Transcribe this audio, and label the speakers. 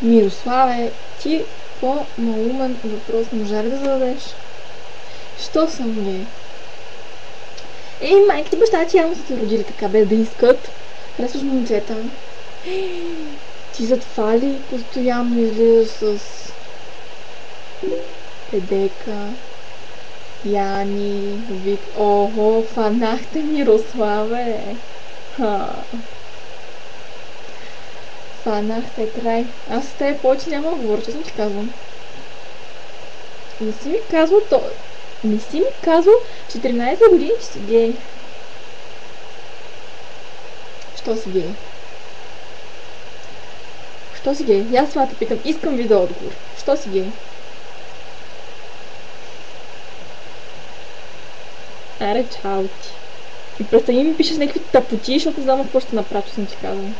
Speaker 1: Мирославе, ти по-малумен въпрос можа ли да зададеш? Що съм гей? Майка ти баща ти явно са те родили така, без да искат. Харесваш момчета. Ти затова ли постоянно излизаш с Педека, Яни, Вик... Ого, фанахте Мирославе! Ха. Фанахте край. Аз с теб повече няма да говоря, честно ти казвам. Не си ми казвал то... Не си ми казвал 14 години, че си гей. Що си гей? Що си гей? Аз това те питам. Искам ви да отговор. Що си гей? Аре, чао ти. И престани ми пишеш някакви тъпоти, защото не знам какво ще направя, че съм ти казвам.